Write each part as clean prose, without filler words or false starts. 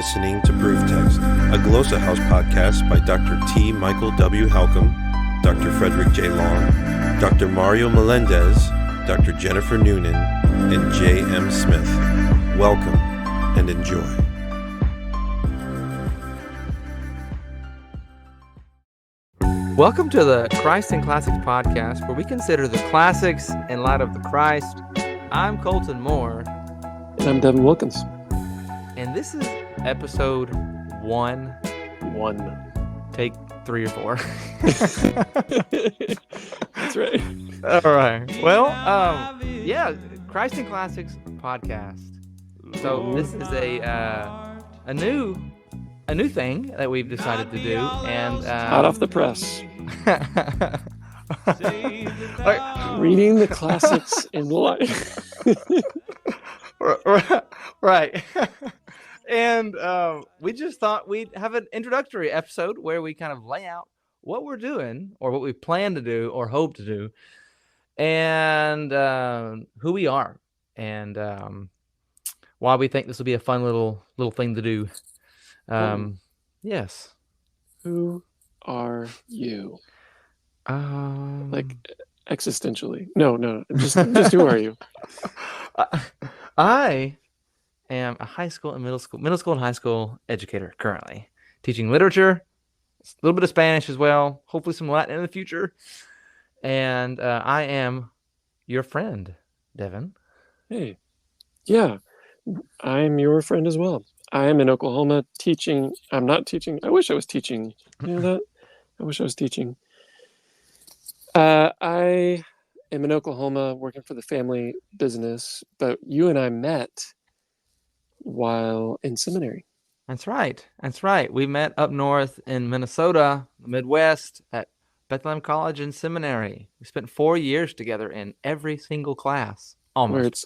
listening to Proof Text, a Glossa House podcast by Dr. T. Michael W. Halcomb, Dr. Frederick J. Long, Dr. Mario Melendez, Dr. Jennifer Noonan, and J. M. Smith. Welcome and enjoy. Welcome to the Christ and Classics podcast, where we consider the classics in light of the Christ. I'm Colton Moore. And I'm Devin Wilkins. And this is episode 1. Take 3 or 4. That's right. All right. Well, yeah, Christ and Classics podcast. So this is a new thing that we've decided to do, and hot off the press. Like, reading the classics in life. Right. And we just thought we'd have an introductory episode where we kind of lay out what we're doing, or what we plan to do, or hope to do, and who we are, and why we think this will be a fun little thing to do. Yes. Who are you? Like existentially? No. Just who are you? I am a high school and middle school and high school educator currently, teaching literature, a little bit of Spanish as well, hopefully some Latin in the future. And I am your friend, Devin. Hey, yeah, I'm your friend as well. I am in Oklahoma teaching. I'm not teaching. I wish I was teaching. You know that? I wish I was teaching. I am in Oklahoma working for the family business, but you and I met while in seminary. That's right. We met up north in Minnesota, the Midwest, at Bethlehem College and Seminary. We spent 4 years together in every single class, almost. Where it's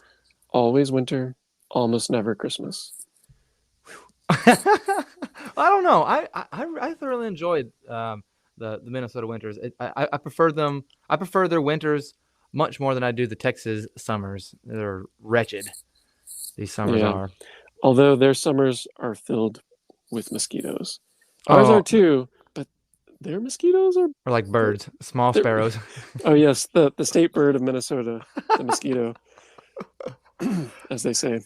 always winter, almost never Christmas. I don't know. I thoroughly enjoyed the Minnesota winters. I prefer them. I prefer their winters much more than I do the Texas summers. They're wretched. These summers are. Although their summers are filled with mosquitoes. Ours are too, but their mosquitoes are like birds, small sparrows. Oh yes, the state bird of Minnesota, the mosquito, as they say.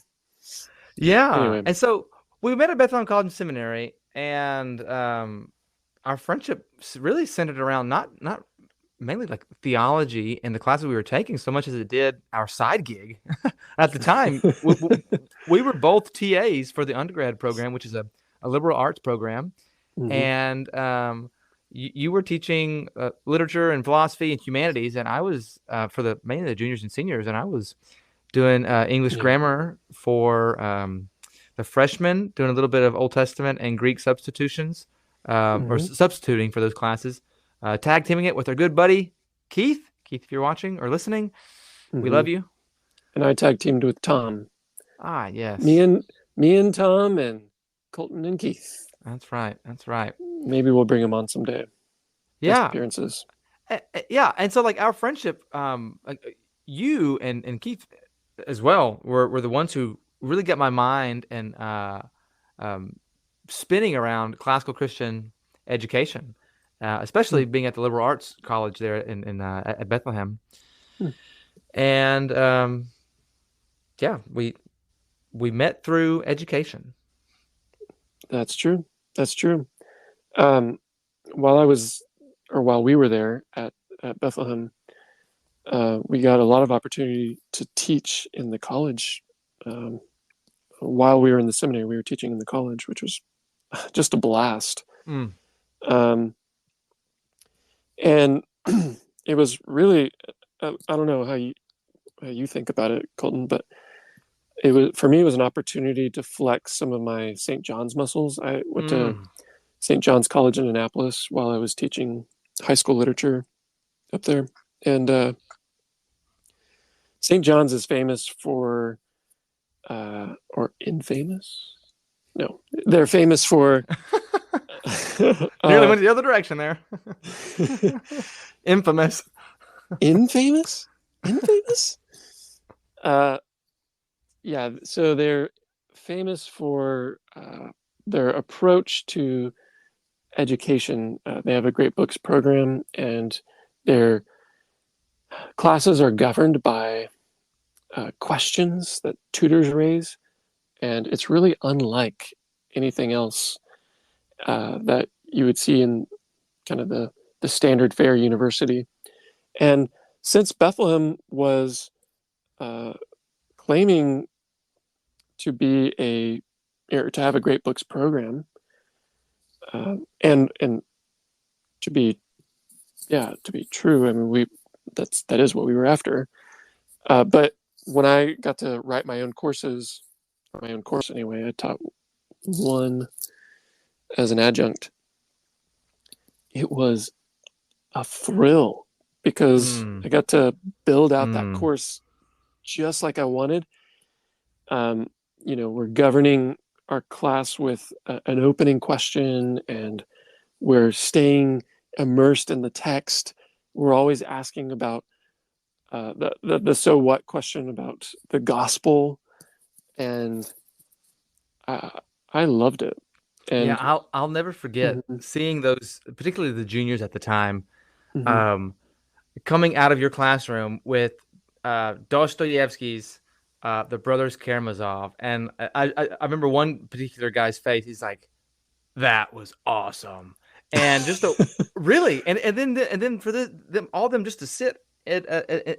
Yeah. Anyway. And so we met at Bethlehem College and Seminary, and our friendship really centered around not mainly like theology and the classes we were taking so much as it did our side gig. At the time, we were both TAs for the undergrad program, which is a liberal arts program. Mm-hmm. And you were teaching literature and philosophy and humanities, and I was for mainly the juniors and seniors, and I was doing English grammar for the freshmen, doing a little bit of Old Testament and Greek substitutions, or substituting for those classes. Tag teaming it with our good buddy Keith. Keith, if you're watching or listening, we love you. And I tag teamed with Tom. Ah, yes. Me and Tom and Colton and Keith. That's right. Maybe we'll bring him on someday. Yeah. Guest appearances. Yeah, and so like our friendship, you and Keith as well were the ones who really got my mind and spinning around classical Christian education. Especially being at the liberal arts college there at Bethlehem. And we met through education. That's true. While we were there at Bethlehem, we got a lot of opportunity to teach in the college. While we were in the seminary, we were teaching in the college, which was just a blast. And it was really, I don't know how you think about it, Colton, but it was an opportunity to flex some of my St. John's muscles. I went to St. John's College in Annapolis while I was teaching high school literature up there. And St. John's is famous for, or infamous? No, they're famous for... Nearly went the other direction there. Infamous. Yeah, so they're famous for their approach to education. They have a great books program, and their classes are governed by questions that tutors raise, and it's really unlike anything else that you would see in kind of the standard fare university. And since Bethlehem was claiming to be or to have a great books program, and to be true, I mean, that is what we were after. But when I got to write my own courses, or my own course anyway, I taught one as an adjunct. It was a thrill because I got to build out that course just like I wanted. We're governing our class with an opening question, and we're staying immersed in the text. We're always asking about the so what question about the gospel, and I loved it. And yeah, I'll never forget seeing those, particularly the juniors at the time, coming out of your classroom with Dostoevsky's The Brothers Karamazov, and I remember one particular guy's face. He's like, "That was awesome," and just really, and then for all of them just to sit in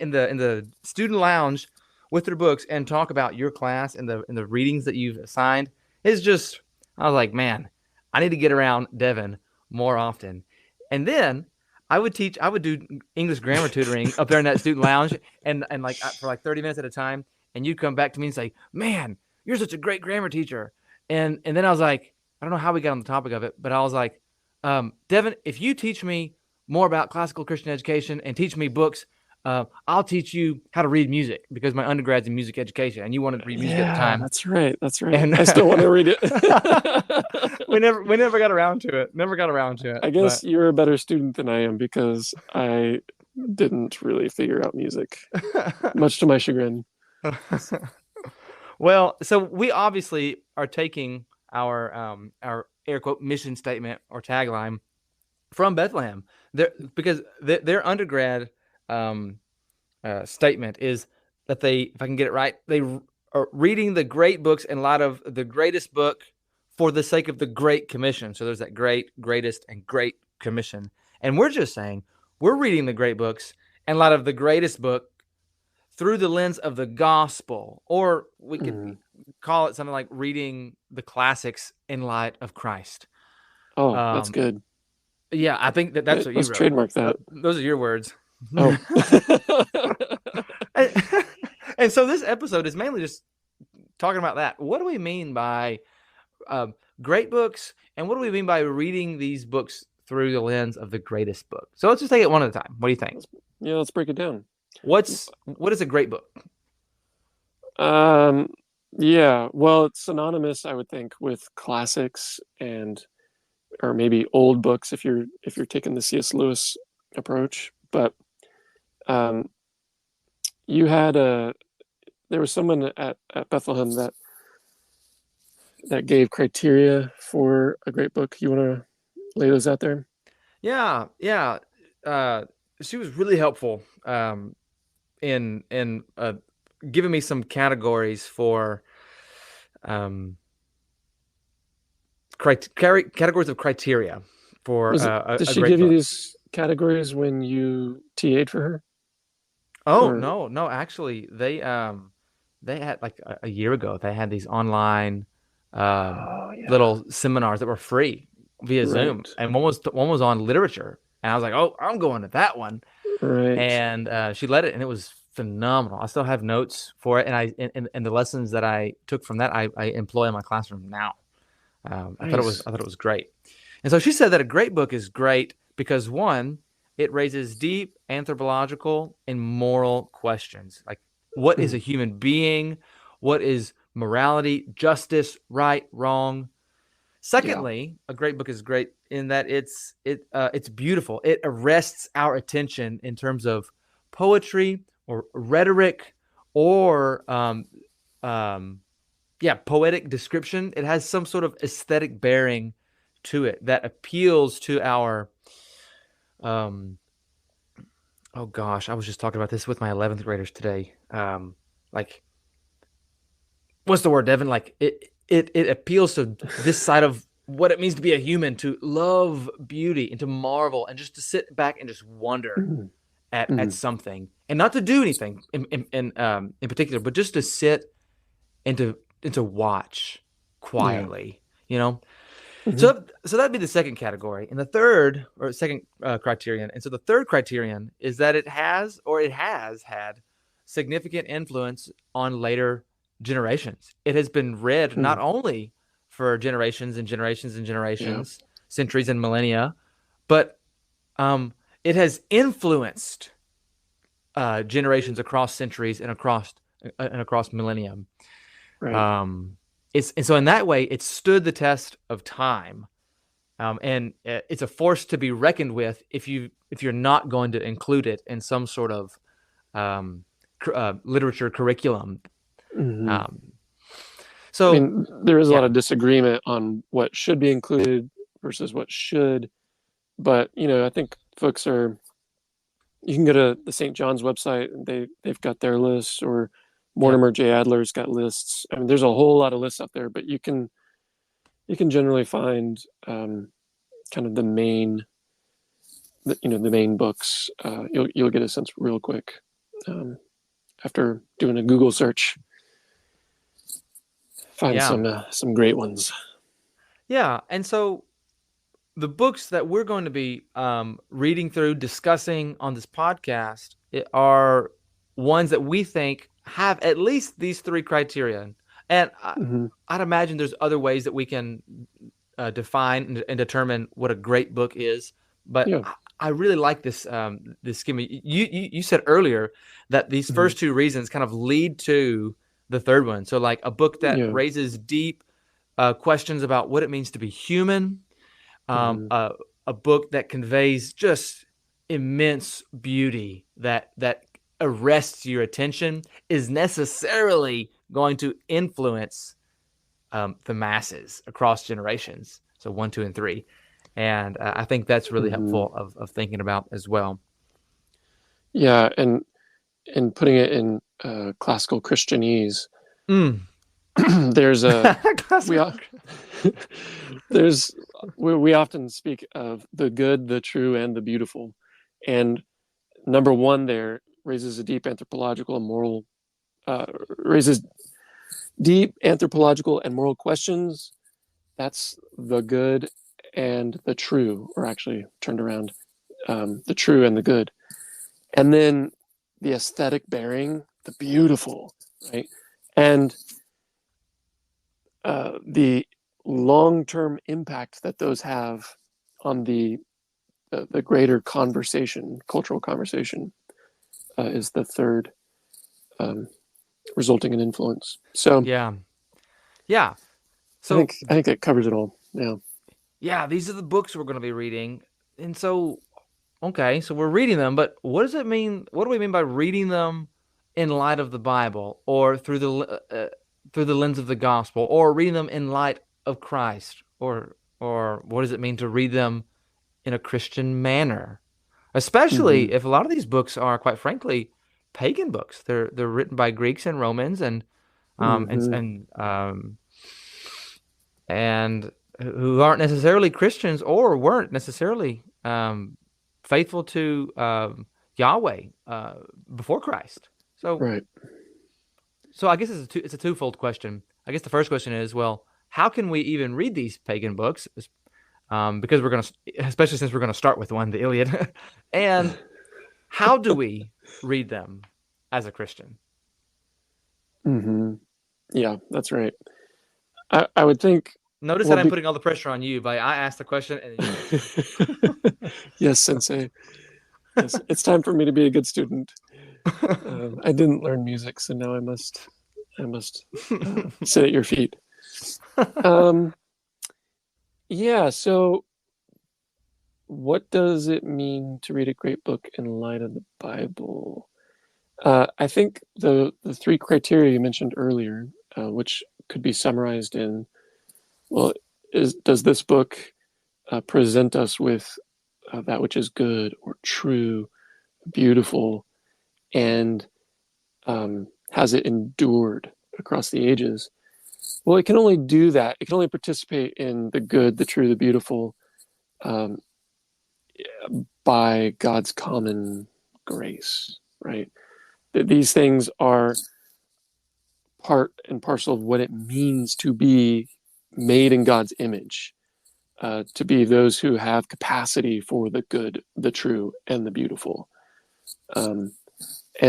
the student lounge with their books and talk about your class and the readings that you've assigned is just. I was like, man, I need to get around Devin more often. And then I would do English grammar tutoring up there in that student lounge, and like for like 30 minutes at a time. And you'd come back to me and say, man, you're such a great grammar teacher. And then I was like, I don't know how we got on the topic of it, but I was like, Devin, if you teach me more about classical Christian education and teach me books, I'll teach you how to read music, because my undergrad's in music education, and you wanted to read music at the time. That's right. And I still want to read it. we never got around to it. I guess you're a better student than I am, because I didn't really figure out music, much to my chagrin. Well, so we obviously are taking our air quote mission statement or tagline from Bethlehem, because their undergrad statement is that they, if I can get it right, they are reading the great books in light of the greatest book for the sake of the Great Commission. So there's that great, greatest, and Great Commission. And we're just saying we're reading the great books in light of the greatest book through the lens of the gospel, or we could call it something like reading the classics in light of Christ. Oh, that's good. Yeah, I think that's what you wrote. Let's trademark that. Those are your words. Oh. And so this episode is mainly just talking about that. What do we mean by great books, and what do we mean by reading these books through the lens of the greatest book? So let's just take it one at a time. What do you think? Yeah, let's break it down. What is a great book? Yeah, well, it's synonymous, I would think, with classics or maybe old books if you're taking the C.S. Lewis approach. But there was someone at Bethlehem that gave criteria for a great book. You want to lay those out there? Yeah. She was really helpful in giving me some categories for categories of criteria for did she give you these categories when you TA'd for her? Oh, no, actually they had, like a year ago, they had these online little seminars that were free via Zoom, and one was on literature, and I was like, oh, I'm going to that one. Right. And she led it, and it was phenomenal. I still have notes for it, and the lessons that I took from that I employ in my classroom now. Nice. I thought it was great. And so she said that a great book is great because, one, it raises deep anthropological and moral questions, like what is a human being, what is morality, justice, right, wrong. Secondly, a great book is great in that it's beautiful. It arrests our attention in terms of poetry or rhetoric or poetic description. It has some sort of aesthetic bearing to it that appeals to our oh gosh, I was just talking about this with my 11th graders today. Like, what's the word, Devin? Like, it appeals to this side of what it means to be a human, to love beauty and to marvel and just to sit back and just wonder at something, and not to do anything in particular, but just to sit and to watch quietly, So that'd be the second category, and the third or second criterion. And so the third criterion is that it has had significant influence on later generations. It has been read not only for generations and generations and generations, centuries and millennia, but it has influenced generations across centuries and across millennium. Right. And so in that way, it stood the test of time, and it's a force to be reckoned with if you're not going to include it in some sort of literature curriculum. So I mean, there is a lot of disagreement on what should be included versus what should, but I think folks you can go to the St. John's website and they've got their lists, or Mortimer J. Adler's got lists. I mean, there's a whole lot of lists out there, but you can generally find kind of the main books. You'll get a sense real quick after doing a Google search. Find some great ones. Yeah, and so the books that we're going to be reading through, discussing on this podcast, are ones that we think have at least these three criteria. And I'd imagine there's other ways that we can define and determine what a great book is. But I really like this schema. You said earlier that these first two reasons kind of lead to the third one. So like a book that raises deep questions about what it means to be human, a book that conveys just immense beauty that arrests your attention, is necessarily going to influence the masses across generations. So 1, 2, and 3. And I think that's really helpful of thinking about as well. Yeah, and putting it in classical Christianese, there's we often speak of the good, the true, and the beautiful, and number one there raises anthropological and moral questions. That's the good and the true, or actually turned around, the true and the good. And then the aesthetic bearing, the beautiful, right? And the long-term impact that those have on the greater conversation, cultural conversation, is the third, resulting in influence. So yeah. So I think it covers it all. Yeah, these are the books we're going to be reading, and so so we're reading them, but what does it mean? What do we mean by reading them in light of the Bible, or through the lens of the gospel, or reading them in light of Christ, or what does it mean to read them in a Christian manner? Especially if a lot of these books are, quite frankly, pagan books. They're written by Greeks and Romans and who aren't necessarily Christians, or weren't necessarily faithful to Yahweh before Christ. So I guess it's a twofold question. I guess the first question is, well, how can we even read these pagan books? Because we're going to, especially since we're going to start with one, the Iliad. And how do we read them as a Christian? Yeah, that's right. I would think. Notice that I'm putting all the pressure on you. I asked the question. And Yes, Sensei. Yes, it's time for me to be a good student. I didn't learn music, so now I must sit at your feet. Yeah. So, what does it mean to read a great book in light of the Bible? I think the three criteria you mentioned earlier, which could be summarized in, well, does this book present us with that which is good or true, beautiful, and has it endured across the ages? Well, it can only do that. It can only participate in the good, the true, the beautiful by God's common grace, right? These things are part and parcel of what it means to be made in God's image, to be those who have capacity for the good, the true, and the beautiful. And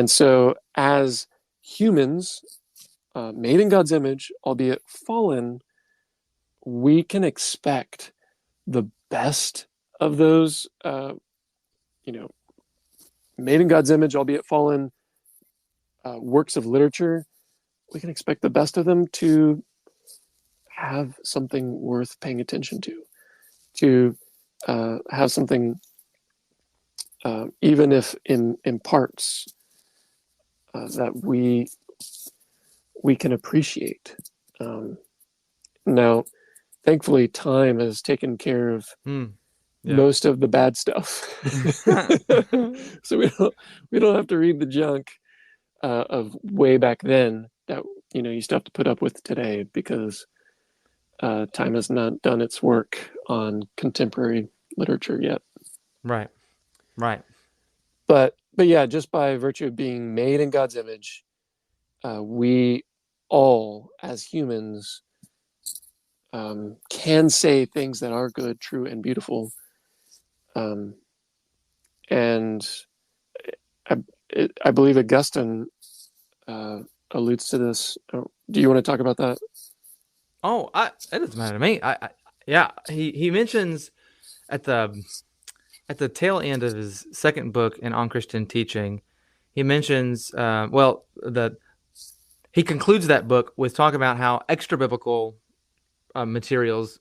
so as humans, made in God's image, albeit fallen, we can expect the best of those, made in God's image, albeit fallen, works of literature. We can expect the best of them to have something worth paying attention to have something, even if in parts, that we can appreciate. Now, thankfully, time has taken care of most of the bad stuff, so we don't have to read the junk of way back then that you still have to put up with today, because time has not done its work on contemporary literature yet. Right. But yeah, just by virtue of being made in God's image, we all, as humans, can say things that are good, true, and beautiful. And I believe Augustine alludes to this. Do you want to talk about that? Oh, it doesn't matter to me. Yeah, he mentions at the tail end of his second book in On Christian Teaching, he mentions he concludes that book with talking about how extra biblical materials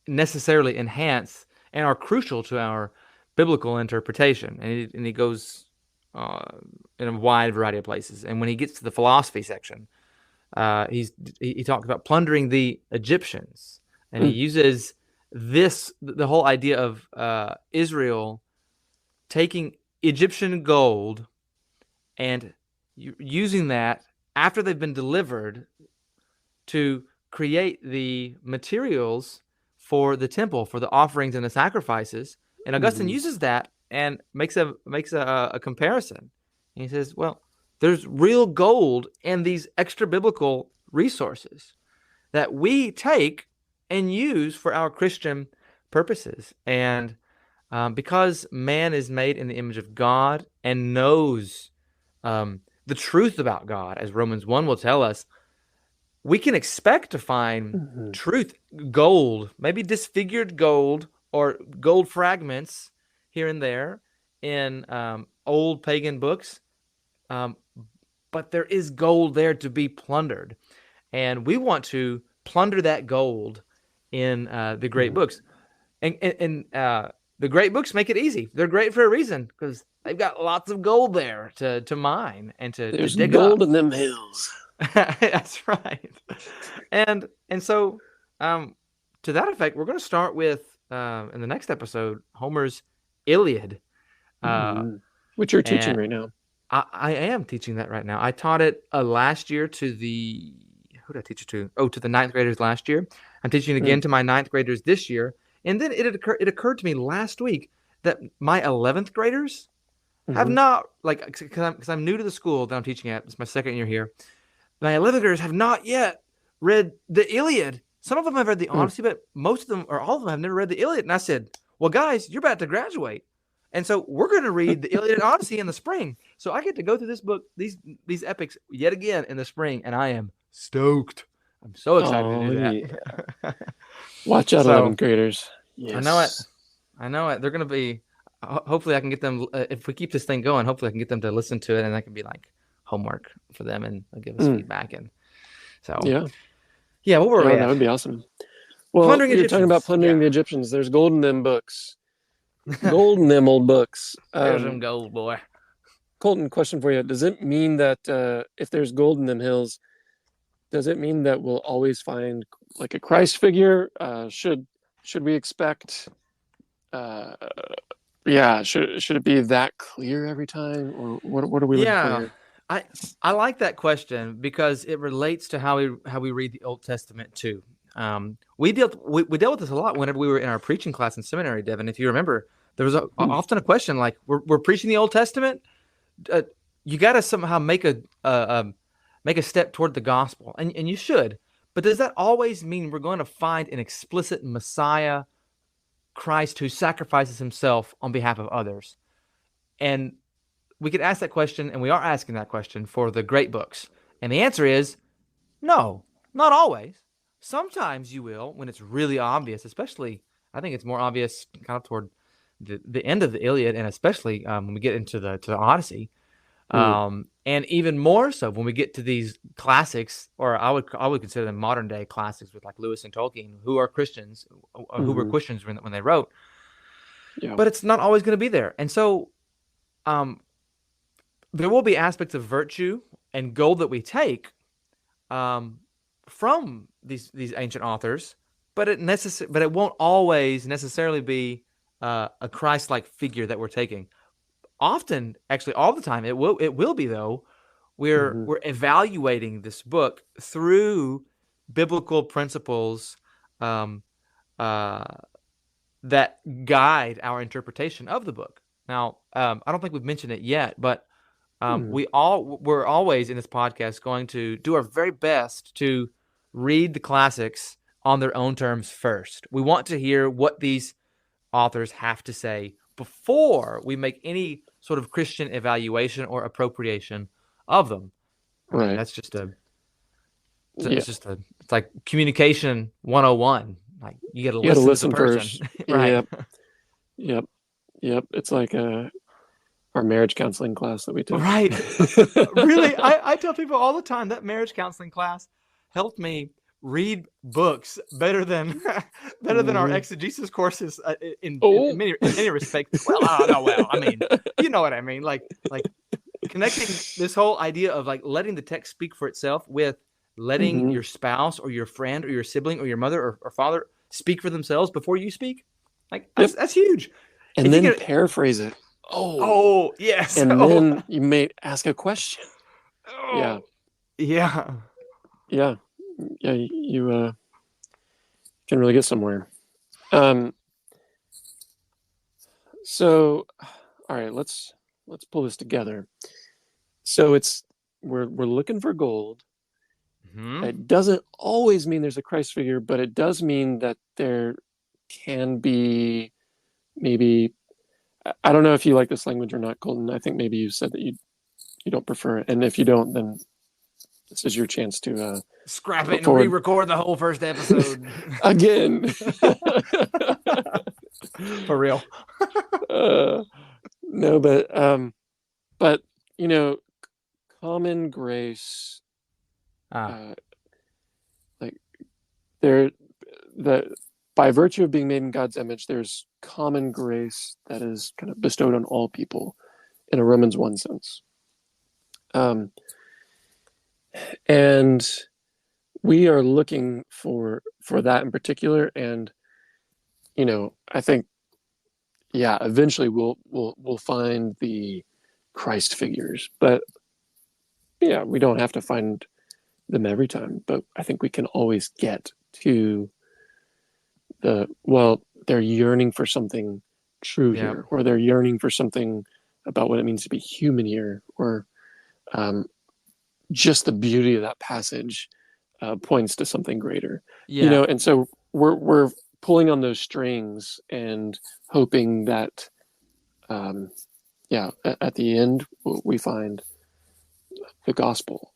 necessarily enhance and are crucial to our biblical interpretation, and he goes in a wide variety of places. And when he gets to the philosophy section, he talks about plundering the Egyptians, and he uses the whole idea of Israel taking Egyptian gold and using that after they've been delivered to create the materials for the temple, for the offerings and the sacrifices. And Augustine uses that and makes a comparison. And he says, well, there's real gold in these extra biblical resources that we take and use for our Christian purposes. And because man is made in the image of God and knows the truth about God, as Romans 1 will tell us, we can expect to find truth, gold, maybe disfigured gold or gold fragments here and there in old pagan books. But there is gold there to be plundered. And we want to plunder that gold in the great books. And the great books make it easy. They're great for a reason, because they've got lots of gold there to mine and to dig gold up. in them hills. That's right. And so to that effect, we're going to start with, in the next episode, Homer's Iliad. Which you're teaching right now. I am teaching that right now. I taught it last year to the... Who did I teach it to? Oh, to the 9th graders last year. I'm teaching it again to my 9th graders this year. And then it occurred to me last week that my 11th graders have not, because I'm new to the school that I'm teaching at. It's my second year here. My 11th graders have not yet read the Iliad. Some of them have read the Odyssey, but most of them, or all of them, have never read the Iliad. And I said, well, guys, you're about to graduate. And so we're going to read the Iliad and Odyssey in the spring. So I get to go through this book, these epics, yet again in the spring, and I am stoked. I'm so excited to do that. Yeah. Watch out, 11th graders. Yes. I know it. They're going to be, hopefully I can get them, if we keep this thing going, hopefully I can get them to listen to it, and that can be like homework for them, and they'll give us feedback. And so, yeah, what were we at? That would be awesome. Well, you're talking about plundering the Egyptians. There's gold in them books. Gold in them old books. There's some gold, boy. Colton, question for you. Does it mean that if there's gold in them hills, does it mean that we'll always find like a Christ figure? Should we expect? Uh, yeah, should it be that clear every time, or what are we looking for Yeah, here? I I like that question because it relates to how we read the Old Testament too. We dealt with this a lot whenever we were in our preaching class in seminary, Devin. If you remember, there was often a question like, "We're preaching the Old Testament. Uh, you got to somehow make a step toward the gospel, and you should. But does that always mean we're going to find an explicit Messiah, Christ, who sacrifices himself on behalf of others?" And we could ask that question, and we are asking that question for the great books. And the answer is no, not always. Sometimes you will when it's really obvious, especially I think it's more obvious kind of toward the end of the Iliad, and especially when we get into the Odyssey. Mm, And even more so when we get to these classics, or I would consider them modern day classics with like Lewis and Tolkien, who are Christians, who were hmm. Christians when they wrote. Yeah. But it's not always going to be there, and so um, there will be aspects of virtue and gold that we take um, from these ancient authors, but it won't always necessarily be a Christ-like figure that we're taking. Often, actually, all the time, it will be though. We're Hmm. we're evaluating this book through biblical principles um, uh, that guide our interpretation of the book. Now, I don't think we've mentioned it yet, but Mm, we're always in this podcast going to do our very best to read the classics on their own terms first. We want to hear what these authors have to say before we make any sort of Christian evaluation or appropriation of them. I mean, right. that's just a Yeah. it's like communication 101. Like you got to You got to listen to the listen person. first. Right. Yep. Yep. Yep. It's like our marriage counseling class that we took. Right. Really, I tell people all the time that marriage counseling class helped me read books better than better than our Hmm. exegesis courses Oh. in many respects. Well, I don't know. Well, I mean, you know what I mean. Like connecting this whole idea of like letting the text speak for itself with letting Hmm. your spouse or your friend or your sibling or your mother or father speak for themselves before you speak. Like Yep. that's huge. And If you then get paraphrase it. Oh. oh yes And oh then you may ask a question. Yeah. oh yeah. Yeah. Yeah. You can really get somewhere. Um, so, all right, let's pull this together. So we're looking for gold. Hmm. It doesn't always mean there's a Christ figure, but it does mean that there can be maybe. I don't know if you like this language or not, Colton. I think maybe you said that you don't prefer it, and if you don't, then this is your chance to Scrap it put and forward re-record the whole first episode. again. For real. uh, no, but you know, common grace, Ah, uh, like there, the by virtue of being made in God's image, there's common grace that is kind of bestowed on all people in a Romans 1 sense. Um, and we are looking for that in particular. And, you know, I think, yeah, eventually we'll find the Christ figures, but yeah, we don't have to find them every time, but I think we can always get to they're yearning for something true yeah. here, or they're yearning for something about what it means to be human here, or um, just the beauty of that passage points to something greater, you Yeah. know. And so we're pulling on those strings and hoping that, um, yeah, at the end we find the gospel.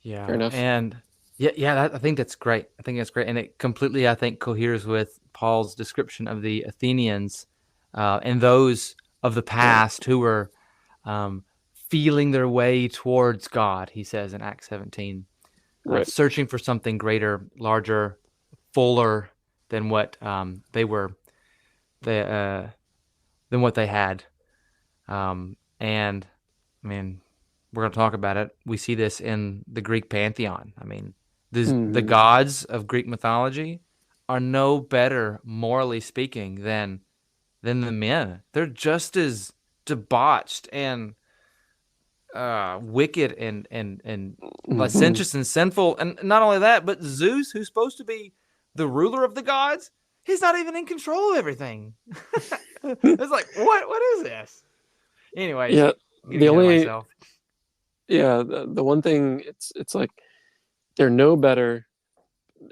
Fair Yeah. enough. And I think that's great. I think that's great. And it completely, I think, coheres with Paul's description of the Athenians and those of the Right. past who were um, feeling their way towards God, he says in Acts 17, Right. searching for something greater, larger, fuller than what they, than what they had. And I mean, we're going to talk about it. We see this in the Greek pantheon. I mean, the Mhm. gods of Greek mythology are no better, morally speaking, than the men. They're just as debauched and wicked and Mhm. licentious and sinful. And not only that, but Zeus, who's supposed to be the ruler of the gods, he's not even in control of everything. It's like, what is this? Anyways, Yeah, I'm getting the ahead of only myself. yeah, the one thing it's like they're no better.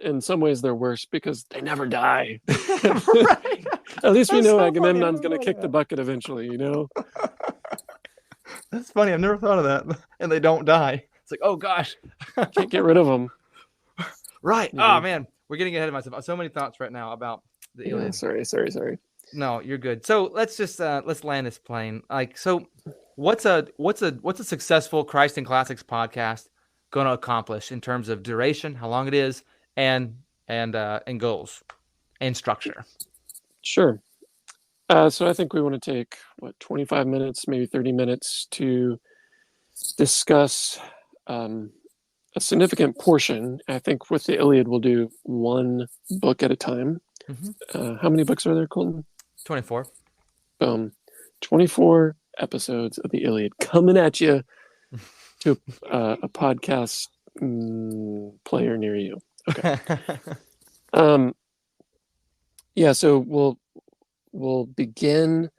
In some ways they're worse because they never die. Right? At least we That's know so funny. I Agamemnon's never going to thought of kick the that. bucket eventually, you know? That's funny. I've never thought of that. And they don't die. It's like, oh gosh. Can't get rid of them, Right. you Oh know? man, we're getting ahead of myself. So many thoughts right now about the Yeah, Iliad. sorry. No, you're good. So let's just let's land this plane. Like, so what's a successful Christ and Classics podcast going to accomplish in terms of duration, how long it is, and and goals and structure? Sure. So I think we want to take, 25 minutes, maybe 30 minutes to discuss um, a significant portion. I think with the Iliad, we'll do one book at a time. Mm-hmm. How many books are there, Colton? 24. Boom. 24 episodes of the Iliad coming at you to a podcast player near you. Okay. Um, yeah, so we'll begin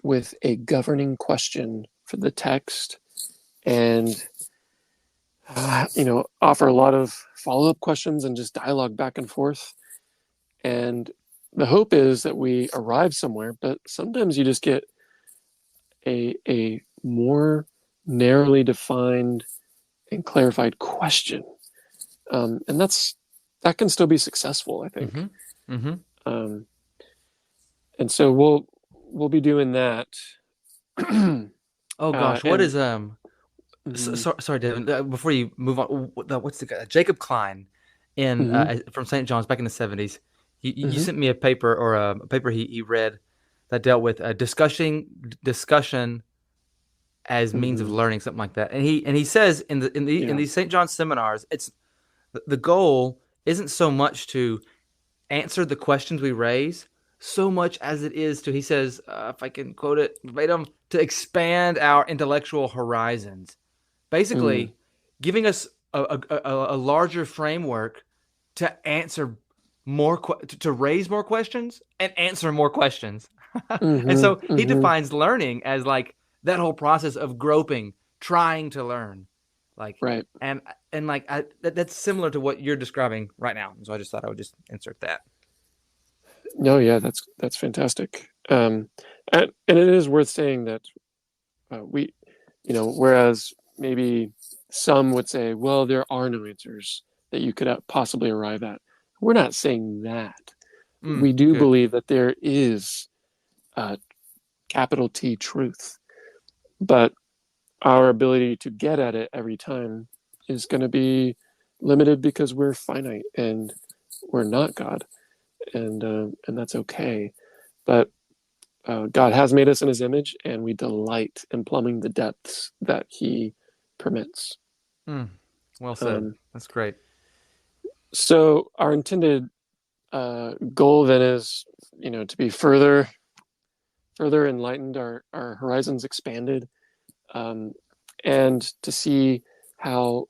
with a governing question for the text and offer a lot of follow-up questions and just dialogue back and forth. And the hope is that we arrive somewhere, but sometimes you just get a more narrowly defined and clarified question, and that can still be successful, I think. Mm-hmm. Mm-hmm. Um, and so we'll be doing that. Oh gosh, what And is mhm, sorry, Devin. Before you move on, what's the guy? Jacob Klein, in mhm, from St. John's back in the '70s. You mhm, sent me a paper or a paper he read that dealt with discussion as means of mhm, learning, something like that. And he says in yeah, these St. John's seminars, it's the goal isn't so much to answer the questions we raise, so much as it is to, he says, if I can quote it verbatim, to expand our intellectual horizons, mm, basically giving us a larger framework to answer to raise more questions and answer more questions. And mhm, so he mhm, defines learning as like that whole process of groping, trying to learn, like, right. and like that's similar to what you're describing right now. So I just thought I would just insert that. No, yeah, that's fantastic. And it is worth saying that we, whereas maybe some would say, well, there are no answers that you could possibly arrive at. We're not saying that. We do Good. believe that there is capital T truth, but our ability to get at it every time is going to be limited because we're finite and we're not God, and that's okay. But God has made us in His image, and we delight in plumbing the depths that He permits. Mm, well said. Um, That's great. so our intended goal then is, to be further enlightened, our horizons expanded, um, and to see how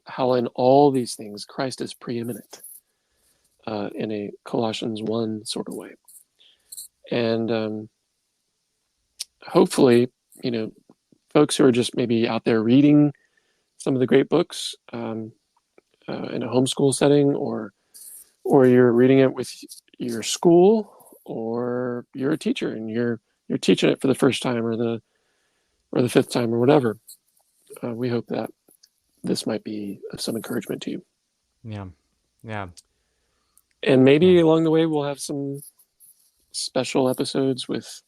how in all these things Christ is preeminent in a Colossians 1 sort of way. And hopefully, folks who are just maybe out there reading some of the great books in a homeschool setting, or you're reading it with your school, or you're a teacher and you're teaching it for the first time or the fifth time or whatever. We hope that this might be of some encouragement to you. Yeah. Yeah. And maybe Yeah. along the way, we'll have some special episodes with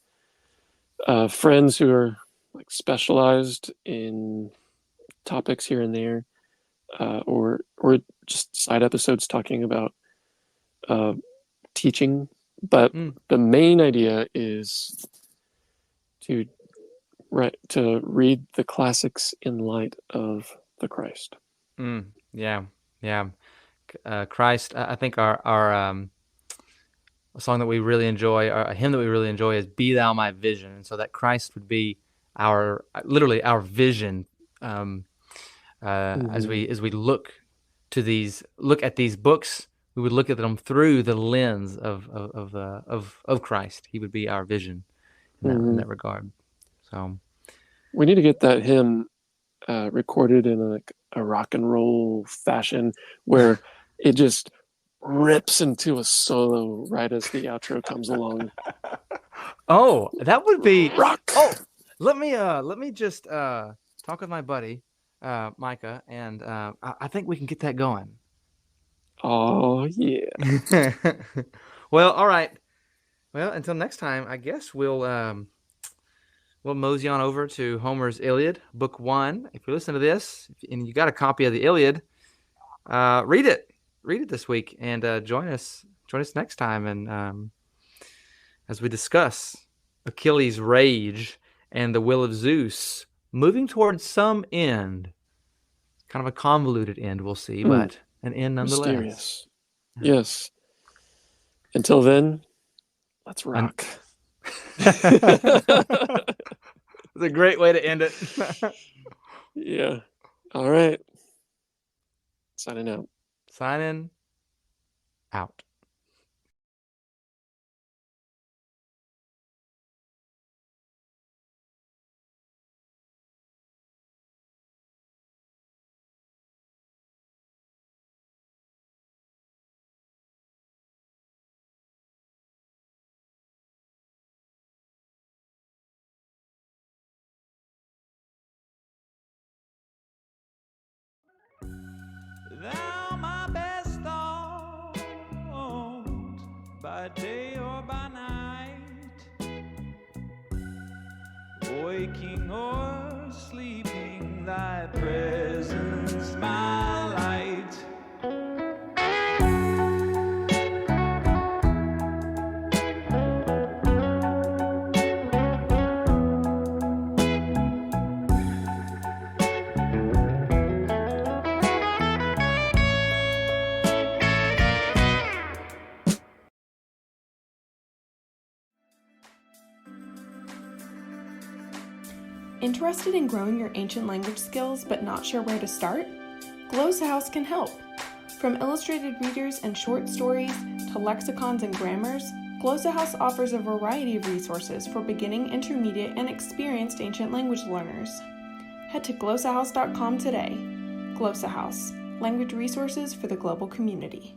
friends who are like specialized in topics here and there, or just side episodes talking about uh, teaching. But Mm, the main idea is to Right, to read the classics in light of the Christ. Yeah. Christ. I think our a song that we really enjoy, or a hymn that we really enjoy, is "Be Thou My Vision," and so that Christ would be literally our vision, as we look at these books. We would look at them through the lens of Christ. He would be our vision in that regard. So we need to get that hymn recorded in a rock and roll fashion where it just rips into a solo right as the outro comes along. Oh, that would be rock. Oh, let me just talk with my buddy Micah, and I think we can get that going. Oh yeah. Well, all right. Well, until next time, I guess we'll mosey on over to Homer's Iliad, Book 1. If you listen to this and you got a copy of the Iliad, read it this week, and join us next time, and as we discuss Achilles' rage and the will of Zeus moving towards some end, kind of a convoluted end, we'll see, but an end nonetheless. Mysterious. Yes. Until then, let's rock. It's a great way to end it. Yeah. All right. Signing out. Signing out. Thou my best thought, by day or by night, waking or sleeping, thy presence my light. Interested in growing your ancient language skills but not sure where to start? Glossa House can help. From illustrated readers and short stories to lexicons and grammars, Glossa House offers a variety of resources for beginning, intermediate, and experienced ancient language learners. Head to glossahouse.com today. Glossa House, language resources for the global community.